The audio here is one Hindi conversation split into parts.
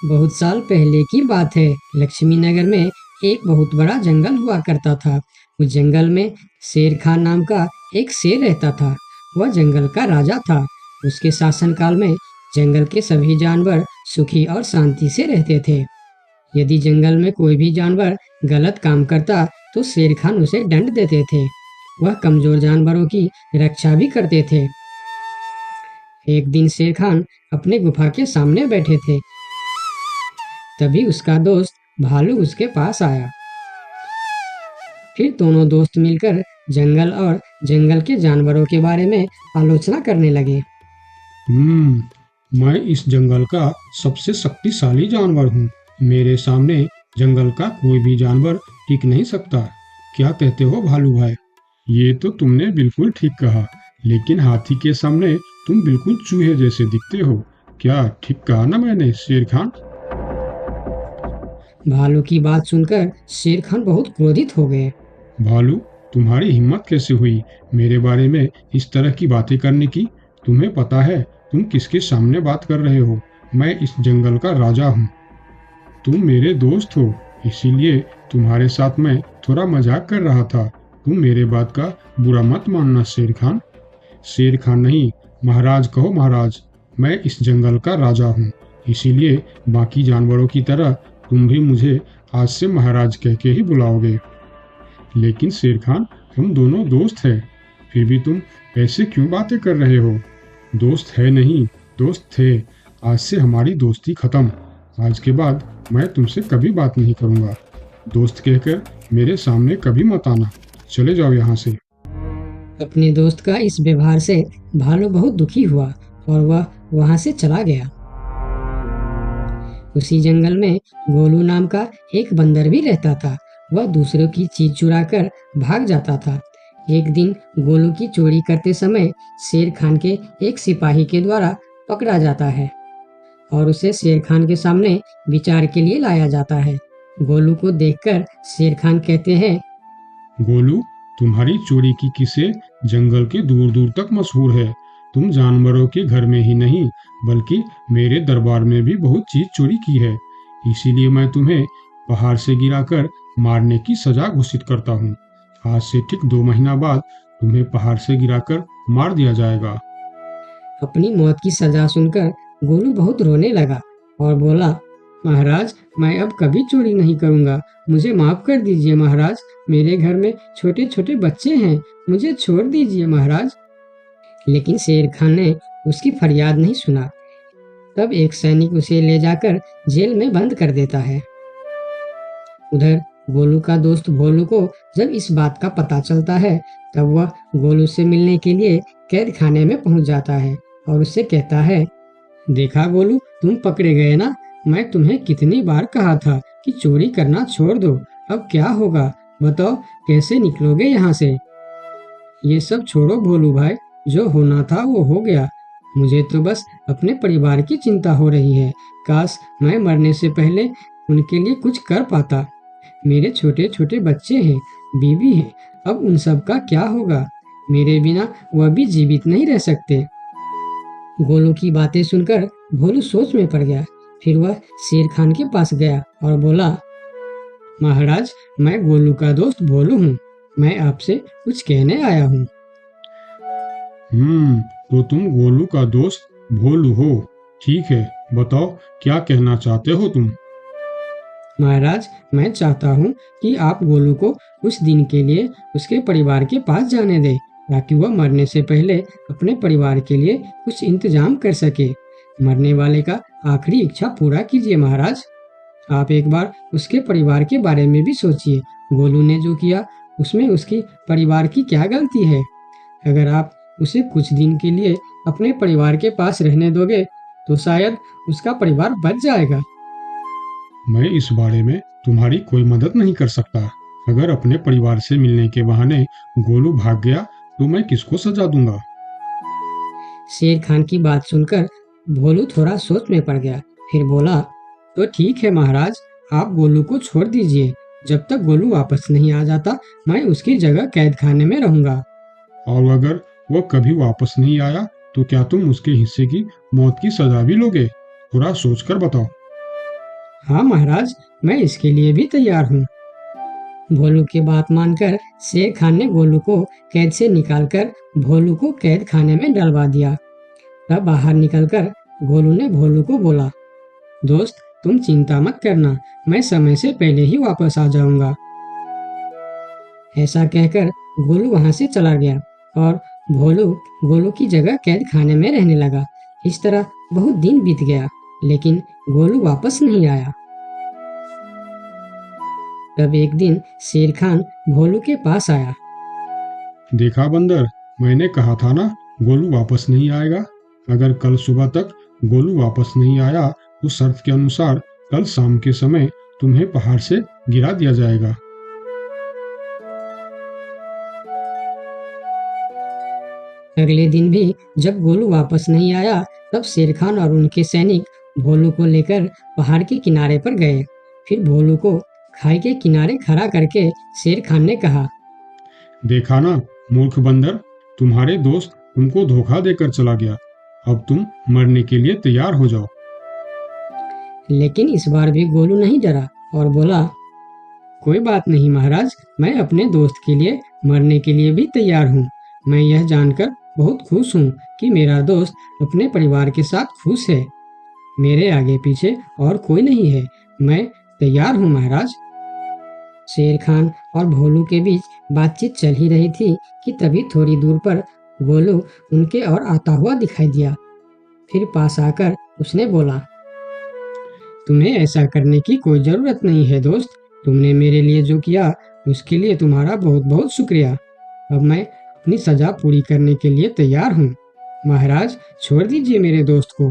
बहुत साल पहले की बात है। लक्ष्मी नगर में एक बहुत बड़ा जंगल हुआ करता था। उस जंगल में शेर खान नाम का एक शेर रहता था। वह जंगल का राजा था। उसके शासनकाल में जंगल के सभी जानवर सुखी और शांति से रहते थे। यदि जंगल में कोई भी जानवर गलत काम करता तो शेर खान उसे दंड देते थे। वह कमजोर जानवरों की रक्षा भी करते थे। एक दिन शेर खान अपने गुफा के सामने बैठे थे। तभी उसका दोस्त भालू उसके पास आया। फिर दोनों दोस्त मिलकर जंगल और जंगल के जानवरों के बारे में आलोचना करने लगे। मैं इस जंगल का सबसे शक्तिशाली जानवर हूँ। मेरे सामने जंगल का कोई भी जानवर टिक नहीं सकता। क्या कहते हो भालू भाई? ये तो तुमने बिल्कुल ठीक कहा, लेकिन हाथी के सामने तुम बिल्कुल चूहे जैसे दिखते हो। क्या ठीक कहा ना मैंने शेर खान? भालू की बात सुनकर शेर खान बहुत क्रोधित हो गए। भालू, तुम्हारी हिम्मत कैसे हुई मेरे बारे में इस तरह की बातें करने की? तुम्हें पता है तुम किसके सामने बात कर रहे हो? मैं इस जंगल का राजा हूँ। तुम मेरे दोस्त हो, इसीलिए तुम्हारे साथ मैं थोड़ा मजाक कर रहा था। तुम मेरे बात का बुरा मत मानना शेर खान। शेर खान नहीं, महाराज कहो महाराज। मैं इस जंगल का राजा हूँ, इसीलिए बाकी जानवरों की तरह तुम भी मुझे आज से महाराज कह के ही बुलाओगे। लेकिन शेर खान, हम दोनों दोस्त हैं, फिर भी तुम ऐसे क्यों बातें कर रहे हो? दोस्त है नहीं, दोस्त थे। आज से हमारी दोस्ती खत्म। आज के बाद मैं तुमसे कभी बात नहीं करूँगा। दोस्त कहकर मेरे सामने कभी मत आना। चले जाओ यहाँ से। अपने दोस्त का इस व्यवहार से भालू बहुत दुखी हुआ और वह वहां से चला गया। उसी जंगल में गोलू नाम का एक बंदर भी रहता था। वह दूसरों की चीज चुराकर भाग जाता था। एक दिन गोलू की चोरी करते समय शेर खान के एक सिपाही के द्वारा पकड़ा जाता है और उसे शेर खान के सामने विचार के लिए लाया जाता है। गोलू को देखकर शेर खान कहते हैं, गोलू, तुम्हारी चोरी की किस्से जंगल के दूर दूर तक मशहूर है। तुम जानवरों के घर में ही नहीं, बल्कि मेरे दरबार में भी बहुत चीज चोरी की है। इसीलिए मैं तुम्हें पहाड़ से गिराकर मारने की सजा घोषित करता हूँ। आज से ठीक 2 महीना बाद तुम्हें पहाड़ से गिराकर मार दिया जाएगा। अपनी मौत की सजा सुनकर गोलू बहुत रोने लगा और बोला, महाराज, मैं अब कभी चोरी नहीं करूंगा। मुझे माफ कर दीजिए महाराज। मेरे घर में छोटे छोटे बच्चे हैं। मुझे छोड़ दीजिए महाराज। लेकिन शेर खान ने उसकी फरियाद नहीं सुना। तब एक सैनिक उसे ले जाकर जेल में बंद कर देता है। उधर गोलू का दोस्त भोलू को जब इस बात का पता चलता है, तब वह गोलू से मिलने के लिए कैद खाने में पहुंच जाता है और उससे कहता है, देखा गोलू, तुम पकड़े गए ना। मैं तुम्हें कितनी बार कहा था कि चोरी करना छोड़ दो। अब क्या होगा बताओ, कैसे निकलोगे यहाँ से? ये सब छोड़ो भोलू भाई, जो होना था वो हो गया। मुझे तो बस अपने परिवार की चिंता हो रही है। काश मैं मरने से पहले उनके लिए कुछ कर पाता। मेरे छोटे छोटे बच्चे हैं, बीवी है, अब उन सब का क्या होगा? मेरे बिना वह भी जीवित नहीं रह सकते। गोलू की बातें सुनकर भोलू सोच में पड़ गया। फिर वह शेर खान के पास गया और बोला, महाराज, मैं गोलू का दोस्त भोलू हूँ। मैं आपसे कुछ कहने आया हूँ। तो तुम गोलू का दोस्त भोलू हो? ठीक है, बताओ क्या कहना चाहते हो तुम? महाराज, मैं चाहता हूँ कि आप गोलू को कुछ दिन के लिए उसके परिवार के पास जाने दें, ताकि वह मरने से पहले अपने परिवार के लिए कुछ इंतजाम कर सके। मरने वाले का आखिरी इच्छा पूरा कीजिए महाराज। आप एक बार उसके परिवार के बारे में भी सोचिए। गोलू ने जो किया उसमें उसकी परिवार की क्या गलती है? अगर आप उसे कुछ दिन के लिए अपने परिवार के पास रहने दोगे तो शायद उसका परिवार बच जाएगा। मैं इस बारे में तुम्हारी कोई मदद नहीं कर सकता। अगर अपने परिवार से मिलने के बहाने गोलू भाग गया तो मैं किसको सजा दूंगा? शेर खान की बात सुनकर भोलू थोड़ा सोच में पड़ गया। फिर बोला, तो ठीक है महाराज, आप गोलू को छोड़ दीजिए। जब तक गोलू वापस नहीं आ जाता, मैं उसकी जगह कैद खाने में रहूंगा। और अगर वह कभी वापस नहीं आया तो क्या तुम उसके हिस्से की मौत की सजा भी लोगे? थोड़ा सोचकर बताओ। हाँ महाराज, मैं इसके लिए भी तैयार हूँ। भोलू की बात मानकर शेर खान ने गोलू को कैद से निकालकर भोलू को कैद खाने में डलवा दिया। तब बाहर निकलकर गोलू ने भोलू को बोला, दोस्त तुम चिंता मत करना, मैं समय से पहले ही वापस आ जाऊंगा। ऐसा कहकर गोलू वहां से चला गया और भोलू गोलू की जगह कैद खाने में रहने लगा। इस तरह बहुत दिन बीत गया, लेकिन गोलू वापस नहीं आया। तब एक दिन शेर खान भोलू के पास आया। देखा बंदर, मैंने कहा था ना, गोलू वापस नहीं आएगा। अगर कल सुबह तक गोलू वापस नहीं आया तो शर्त के अनुसार कल शाम के समय तुम्हें पहाड़ से गिरा दिया जाएगा। अगले दिन भी जब गोलू वापस नहीं आया, तब शेर खान और उनके सैनिक भोलू को लेकर पहाड़ के किनारे पर गए। फिर भोलू को खाई के किनारे खड़ा करके शेर खान ने कहा, देखा ना मूर्ख बंदर, तुम्हारे दोस्त तुमको धोखा देकर चला गया। अब तुम मरने के लिए तैयार हो जाओ। लेकिन इस बार भी गोलू नहीं डरा और बोला, कोई बात नहीं महाराज, मैं अपने दोस्त के लिए मरने के लिए भी तैयार हूँ। मैं यह जानकर बहुत खुश हूँ कि मेरा दोस्त अपने परिवार के साथ खुश है। मेरे आगे पीछे और कोई नहीं है, मैं तैयार हूँ महाराज। शेर खान और भोलू के बीच बातचीत चल ही रही थी कि तभी थोड़ी दूर पर गोलू उनके और आता हुआ दिखाई दिया। फिर पास आकर उसने बोला, तुम्हें ऐसा करने की कोई जरूरत नहीं है दोस्त। तुमने मेरे लिए जो किया उसके लिए तुम्हारा बहुत बहुत शुक्रिया। अब मैं अपनी सजा पूरी करने के लिए तैयार हूँ। महाराज छोड़ दीजिए मेरे दोस्त को।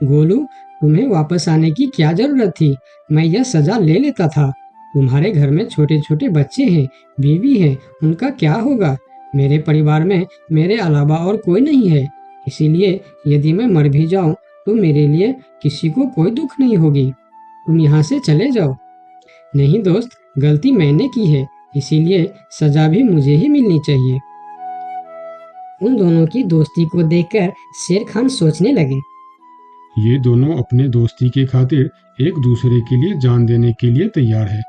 गोलू, तुम्हें वापस आने की क्या जरूरत थी? मैं यह सजा ले लेता था। तुम्हारे घर में छोटे छोटे बच्चे हैं, बीवी है, उनका क्या होगा? मेरे परिवार में मेरे अलावा और कोई नहीं है, इसीलिए यदि मैं मर भी जाऊं तो मेरे लिए किसी को कोई दुख नहीं होगी। तुम यहाँ से चले जाओ। नहीं दोस्त, गलती मैंने की है, इसीलिए सजा भी मुझे ही मिलनी चाहिए। उन दोनों की दोस्ती को देखकर शेर खान सोचने लगे, ये दोनों अपने दोस्ती के खातिर एक दूसरे के लिए जान देने के लिए तैयार है,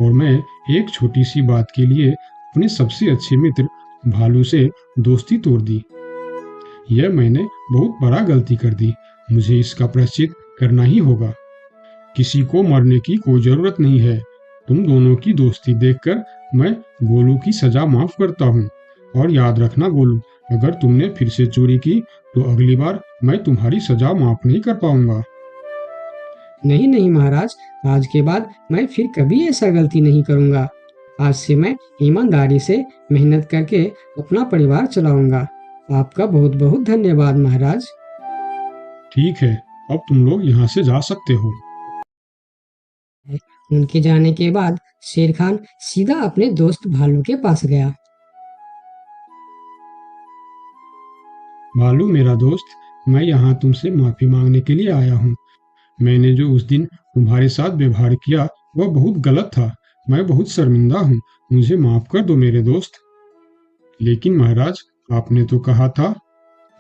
और मैं एक छोटी सी बात के लिए अपने सबसे अच्छे मित्र भालू से दोस्ती तोड़ दी। यह मैंने बहुत बड़ा गलती कर दी। मुझे इसका प्रायश्चित करना ही होगा। किसी को मरने की कोई जरूरत नहीं है। तुम दोनों की दोस्ती देखकर मैं गोलू की सजा माफ करता हूँ। और याद रखना गोलू, अगर तुमने फिर से चोरी की तो अगली बार मैं तुम्हारी सजा माफ नहीं कर पाऊंगा। नहीं नहीं महाराज, आज के बाद मैं फिर कभी ऐसा गलती नहीं करूंगा। आज से मैं ईमानदारी से मेहनत करके अपना परिवार चलाऊंगा। आपका बहुत बहुत धन्यवाद महाराज। ठीक है, अब तुम लोग यहाँ से जा सकते हो। उनके जाने के बाद शेर खान सीधा अपने दोस्त भालू के पास गया। भालू मेरा दोस्त, मैं यहाँ तुमसे माफी मांगने के लिए आया हूँ। मैंने जो उस दिन तुम्हारे साथ व्यवहार किया वह बहुत गलत था। मैं बहुत शर्मिंदा हूँ। मुझे माफ कर दो मेरे दोस्त। लेकिन महाराज, आपने तो कहा था।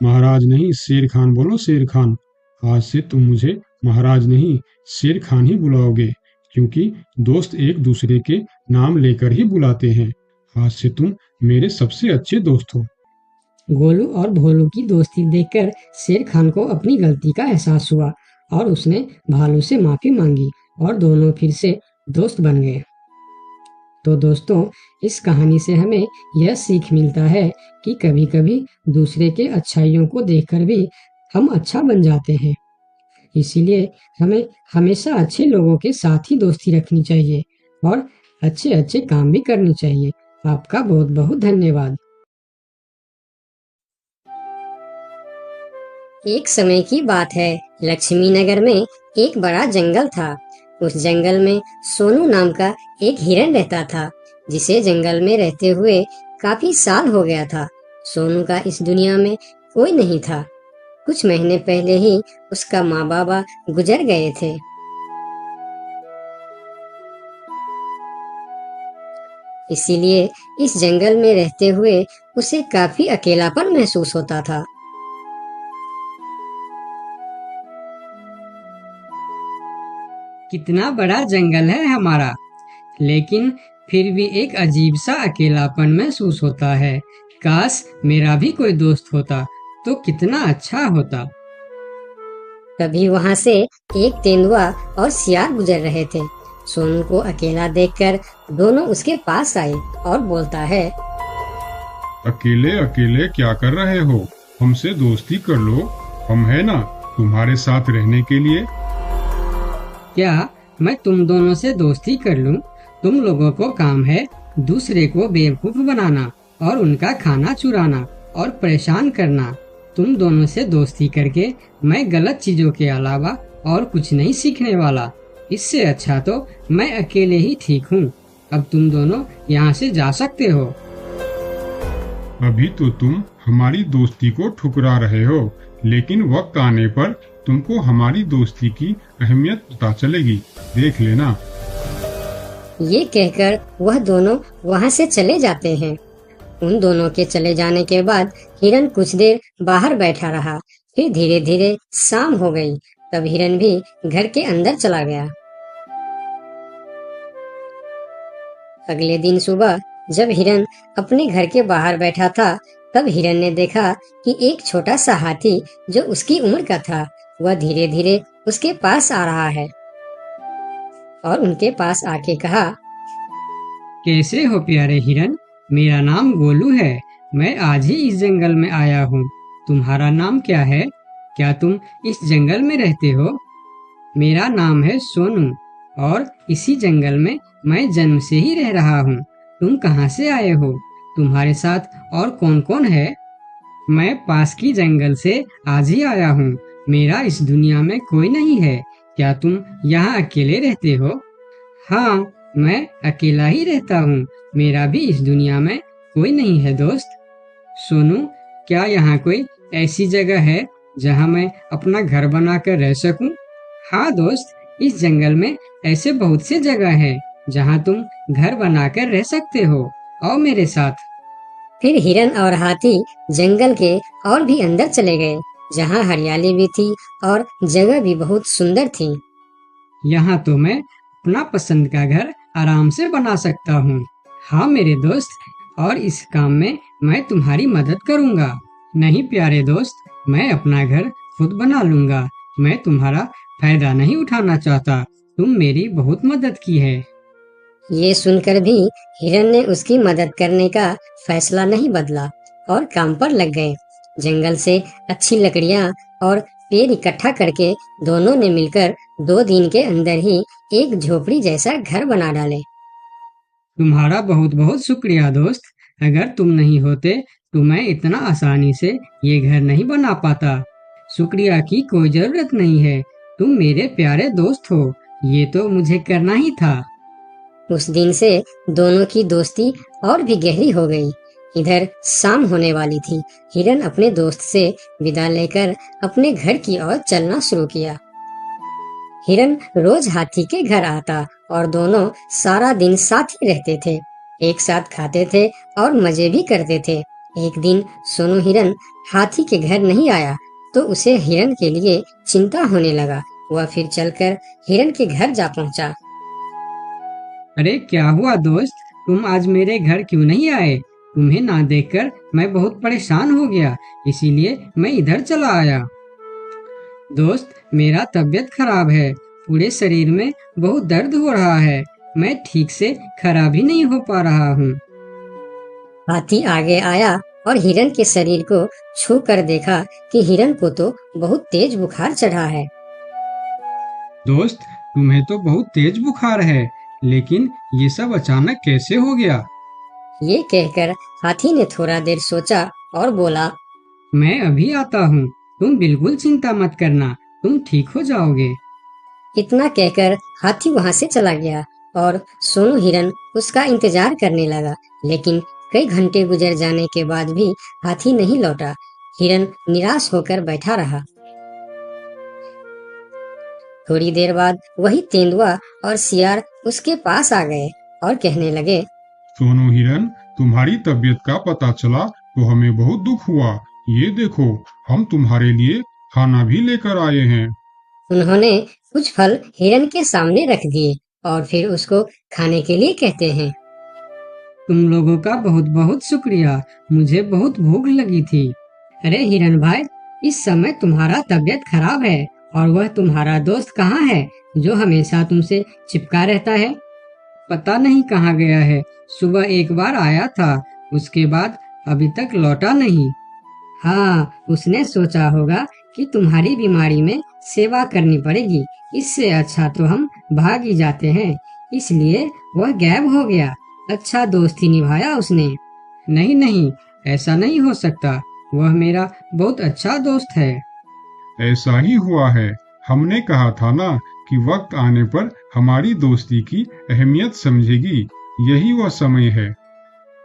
महाराज नहीं, शेर खान बोलो, शेर खान। आज से तुम मुझे महाराज नहीं, शेर खान ही बुलाओगे, क्योंकि दोस्त एक दूसरे के नाम लेकर ही बुलाते हैं। आज से तुम मेरे सबसे अच्छे दोस्त हो। गोलू और भोलू की दोस्ती देखकर शेर खान को अपनी गलती का एहसास हुआ और उसने भालू से माफी मांगी और दोनों फिर से दोस्त बन गए। तो दोस्तों, इस कहानी से हमें यह सीख मिलता है कि कभी-कभी दूसरे के अच्छाइयों को देखकर भी हम अच्छा बन जाते हैं। इसीलिए हमें हमेशा अच्छे लोगों के साथ ही दोस्ती रखनी चाहिए और अच्छे-अच्छे काम भी करनी चाहिए। आपका बहुत-बहुत धन्यवाद। एक समय की बात है, लक्ष्मी नगर में एक बड़ा जंगल था। उस जंगल में सोनू नाम का एक हिरन रहता था, जिसे जंगल में रहते हुए काफी साल हो गया था। सोनू का इस दुनिया में कोई नहीं था। कुछ महीने पहले ही उसका माँ बाबा गुजर गए थे। इसीलिए इस जंगल में रहते हुए उसे काफी अकेलापन महसूस होता था। कितना बड़ा जंगल है हमारा, लेकिन फिर भी एक अजीब सा अकेलापन महसूस होता है। काश मेरा भी कोई दोस्त होता तो कितना अच्छा होता। तभी वहां से एक तेंदुआ और सियार गुजर रहे थे। सोनू को अकेला देखकर दोनों उसके पास आए और बोलता है, अकेले अकेले क्या कर रहे हो? हमसे दोस्ती कर लो, हम है ना तुम्हारे साथ रहने के लिए। क्या मैं तुम दोनों से दोस्ती कर लूं? तुम लोगों को काम है दूसरे को बेवकूफ बनाना और उनका खाना चुराना और परेशान करना। तुम दोनों से दोस्ती करके मैं गलत चीजों के अलावा और कुछ नहीं सीखने वाला। इससे अच्छा तो मैं अकेले ही ठीक हूँ। अब तुम दोनों यहाँ से जा सकते हो। अभी तो तुम हमारी दोस्ती को ठुकरा रहे हो, लेकिन वक्त आने पर तुमको हमारी दोस्ती की अहमियत पता चलेगी, देख लेना। ये कहकर वह दोनों वहां से चले जाते हैं। उन दोनों के चले जाने के बाद हिरन कुछ देर बाहर बैठा रहा। फिर धीरे धीरे शाम हो गई। तब हिरन भी घर के अंदर चला गया। अगले दिन सुबह जब हिरन अपने घर के बाहर बैठा था, तब हिरन ने देखा कि एक छोटा सा हाथी जो उसकी उम्र का था, वह धीरे धीरे उसके पास आ रहा है और उनके पास आके कहा, कैसे हो प्यारे हिरन? मेरा नाम गोलू है। मैं आज ही इस जंगल में आया हूँ। तुम्हारा नाम क्या है? क्या तुम इस जंगल में रहते हो? मेरा नाम है सोनू और इसी जंगल में मैं जन्म से ही रह रहा हूँ। तुम कहाँ से आए हो? तुम्हारे साथ और कौन कौन है? मैं पास की जंगल से आज ही आया हूँ। मेरा इस दुनिया में कोई नहीं है। क्या तुम यहाँ अकेले रहते हो? हाँ, मैं अकेला ही रहता हूँ। मेरा भी इस दुनिया में कोई नहीं है दोस्त। सोनू, क्या यहाँ कोई ऐसी जगह है जहाँ मैं अपना घर बनाकर रह सकूं? हाँ दोस्त, इस जंगल में ऐसे बहुत से जगह है जहाँ तुम घर बनाकर रह सकते हो। आओ मेरे साथ। फिर हिरन और हाथी जंगल के और भी अंदर चले गए, जहाँ हरियाली भी थी और जगह भी बहुत सुंदर थी। यहाँ तो मैं अपना पसंद का घर आराम से बना सकता हूँ। हाँ मेरे दोस्त, और इस काम में मैं तुम्हारी मदद करूँगा। नहीं प्यारे दोस्त, मैं अपना घर खुद बना लूँगा। मैं तुम्हारा फायदा नहीं उठाना चाहता। तुम मेरी बहुत मदद की है। ये सुनकर भी हिरन ने उसकी मदद करने का फैसला नहीं बदला और काम पर लग गए। जंगल से अच्छी लकड़ियाँ और पेड़ इकट्ठा करके दोनों ने मिलकर 2 दिन के अंदर ही एक झोपड़ी जैसा घर बना डाले। तुम्हारा बहुत बहुत शुक्रिया दोस्त। अगर तुम नहीं होते तो मैं इतना आसानी से ये घर नहीं बना पाता। शुक्रिया की कोई जरूरत नहीं है। तुम मेरे प्यारे दोस्त हो। ये तो मुझे करना ही था। उस दिन से दोनों की दोस्ती और भी गहरी हो गई। इधर शाम होने वाली थी। हिरन अपने दोस्त से विदा लेकर अपने घर की ओर चलना शुरू किया। हिरन रोज हाथी के घर आता और दोनों सारा दिन साथ ही रहते थे। एक साथ खाते थे और मजे भी करते थे। एक दिन सोनू हिरन हाथी के घर नहीं आया तो उसे हिरन के लिए चिंता होने लगा। वह फिर चलकर हिरन के घर जा पहुंचा। अरे क्या हुआ दोस्त, तुम आज मेरे घर क्यों नहीं आए? तुम्हें ना देखकर मैं बहुत परेशान हो गया, इसीलिए मैं इधर चला आया। दोस्त, मेरा तबीयत खराब है। पूरे शरीर में बहुत दर्द हो रहा है। मैं ठीक से खड़ा भी नहीं हो पा रहा हूँ। हाथी आगे आया और हिरन के शरीर को छू कर देखा कि हिरन को तो बहुत तेज बुखार चढ़ा है। दोस्त, तुम्हें तो बहुत तेज बुखार है, लेकिन ये सब अचानक कैसे हो गया? ये कहकर हाथी ने थोड़ा देर सोचा और बोला, मैं अभी आता हूँ। तुम बिल्कुल चिंता मत करना, तुम ठीक हो जाओगे। इतना कहकर हाथी वहां से चला गया और सोनू हिरन उसका इंतजार करने लगा। लेकिन कई घंटे गुजर जाने के बाद भी हाथी नहीं लौटा। हिरन निराश होकर बैठा रहा। थोड़ी देर बाद वही तेंदुआ और सियार उसके पास आ गए और कहने लगे, सोनू हिरन, तुम्हारी तबीयत का पता चला तो हमें बहुत दुख हुआ। ये देखो, हम तुम्हारे लिए खाना भी लेकर आए हैं। उन्होंने कुछ फल हिरन के सामने रख दिए और फिर उसको खाने के लिए कहते हैं। तुम लोगों का बहुत बहुत शुक्रिया, मुझे बहुत भूख लगी थी। अरे हिरन भाई, इस समय तुम्हारा तबीयत खराब है और वह तुम्हारा दोस्त कहाँ है जो हमेशा तुमसे चिपका रहता है? पता नहीं कहाँ गया है। सुबह एक बार आया था, उसके बाद अभी तक लौटा नहीं। हाँ, उसने सोचा होगा कि तुम्हारी बीमारी में सेवा करनी पड़ेगी, इससे अच्छा तो हम भाग ही जाते हैं, इसलिए वह गायब हो गया। अच्छा दोस्त ही निभाया उसने। नहीं नहीं, ऐसा नहीं हो सकता, वह मेरा बहुत अच्छा दोस्त है। ऐसा ही हुआ है। हमने कहा था ना कि वक्त आने पर हमारी दोस्ती की अहमियत समझेगी। यही वह समय है।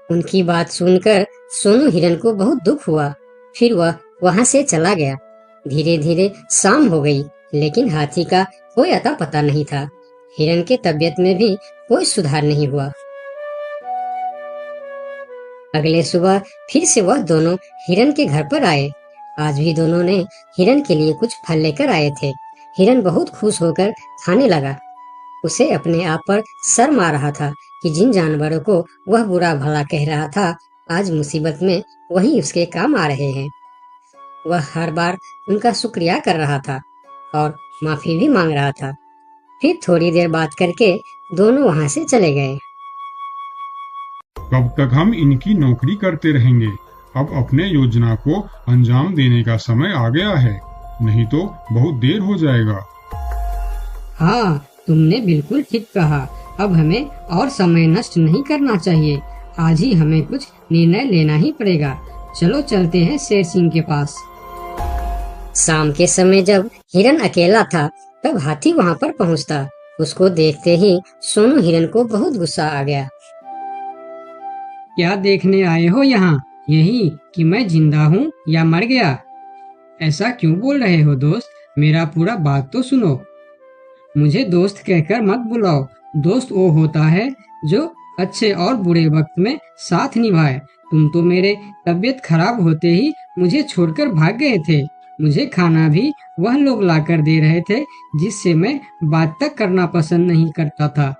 उनकी बात सुनकर सोनू हिरन को बहुत दुख हुआ। फिर वह वहां से चला गया। धीरे धीरे शाम हो गई, लेकिन हाथी का कोई अता पता नहीं था। हिरन के तबीयत में भी कोई सुधार नहीं हुआ। अगले सुबह फिर से वह दोनों हिरन के घर पर आए। आज भी दोनों ने हिरन के लिए कुछ फल लेकर आए थे। हिरन बहुत खुश होकर खाने लगा। उसे अपने आप पर शर्म आ रहा था कि जिन जानवरों को वह बुरा भला कह रहा था, आज मुसीबत में वही उसके काम आ रहे हैं। वह हर बार उनका शुक्रिया कर रहा था और माफी भी मांग रहा था। फिर थोड़ी देर बात करके दोनों वहां से चले गए। कब तक हम इनकी नौकरी करते रहेंगे? अब अपने योजना को अंजाम देने का समय आ गया है, नहीं तो बहुत देर हो जाएगा। हाँ, तुमने बिल्कुल ठीक कहा। अब हमें और समय नष्ट नहीं करना चाहिए। आज ही हमें कुछ निर्णय लेना ही पड़ेगा। चलो चलते हैं शेर सिंह के पास। शाम के समय जब हिरन अकेला था, तब हाथी वहां पर पहुंचता। उसको देखते ही सोनू हिरन को बहुत गुस्सा आ गया। क्या देखने आए हो यहाँ? यही कि मैं जिंदा हूँ या मर गया? ऐसा क्यों बोल रहे हो दोस्त? मेरा पूरा बात तो सुनो। मुझे दोस्त कहकर मत बुलाओ। दोस्त वो होता है जो अच्छे और बुरे वक्त में साथ निभाए। तुम तो मेरे तबीयत खराब होते ही मुझे छोड़कर भाग गए थे। मुझे खाना भी वह लोग लाकर दे रहे थे जिससे मैं बात तक करना पसंद नहीं करता था।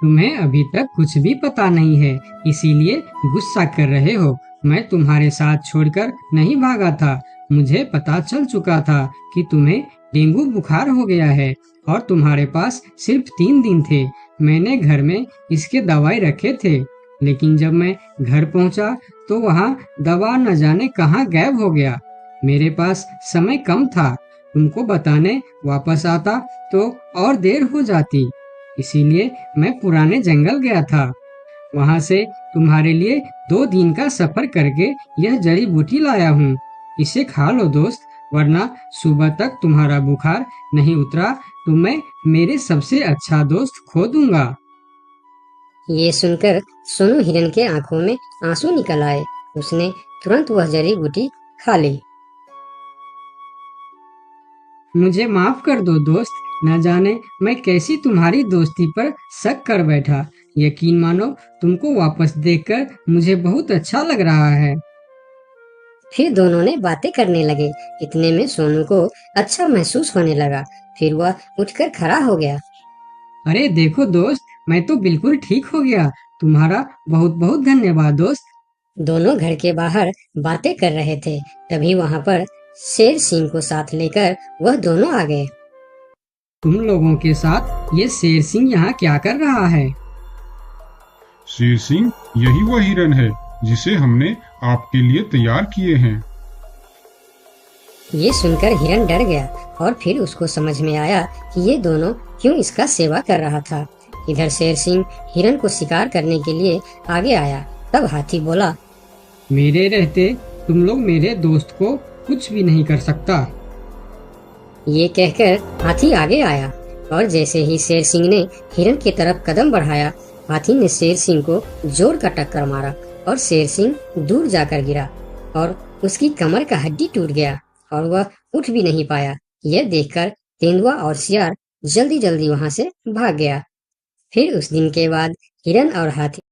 तुम्हें अभी तक कुछ भी पता नहीं है, इसीलिए गुस्सा कर रहे हो। मैं तुम्हारे साथ छोड़कर नहीं भागा था। मुझे पता चल चुका था कि तुम्हें डेंगू बुखार हो गया है और तुम्हारे पास सिर्फ 3 दिन थे। मैंने घर में इसके दवाई रखे थे, लेकिन जब मैं घर पहुंचा तो वहाँ दवा न जाने कहाँ गायब हो गया। मेरे पास समय कम था। तुमको बताने वापस आता तो और देर हो जाती, इसीलिए मैं पुराने जंगल गया था। वहाँ से तुम्हारे लिए 2 दिन का सफर करके यह जड़ी बूटी लाया हूँ। इसे खा लो दोस्त, वरना सुबह तक तुम्हारा बुखार नहीं उतरा तो मैं मेरे सबसे अच्छा दोस्त खो दूंगा। ये सुनकर सोनू हिरन के आंखों में आंसू निकल आए। उसने तुरंत वह जड़ी बूटी खा ली। मुझे माफ कर दो दोस्त, न जाने मैं कैसी तुम्हारी दोस्ती पर शक कर बैठा। यकीन मानो, तुमको वापस देखकर मुझे बहुत अच्छा लग रहा है। फिर दोनों ने बातें करने लगे। इतने में सोनू को अच्छा महसूस होने लगा। फिर वह उठकर खड़ा हो गया। अरे देखो दोस्त, मैं तो बिल्कुल ठीक हो गया। तुम्हारा बहुत बहुत धन्यवाद दोस्त। दोनों घर के बाहर बातें कर रहे थे, तभी वहां पर शेर सिंह को साथ लेकर वह दोनों आ गए। तुम लोगों के साथ ये शेर सिंह यहाँ क्या कर रहा है? शेर सिंह, यही वह हिरन है जिसे हमने आपके लिए तैयार किए हैं। ये सुनकर हिरन डर गया और फिर उसको समझ में आया कि ये दोनों क्यों इसका सेवा कर रहा था। इधर शेर सिंह हिरन को शिकार करने के लिए आगे आया। तब हाथी बोला, मेरे रहते तुम लोग मेरे दोस्त को कुछ भी नहीं कर सकता। ये कहकर हाथी आगे आया और जैसे ही शेर सिंह ने हिरन की तरफ कदम बढ़ाया, हाथी ने शेर सिंह को जोर का टक्कर मारा और शेर सिंह दूर जाकर गिरा और उसकी कमर का हड्डी टूट गया और वह उठ भी नहीं पाया। यह देखकर तेंदुआ और सियार जल्दी जल्दी वहां से भाग गया। फिर उस दिन के बाद हिरन और हाथी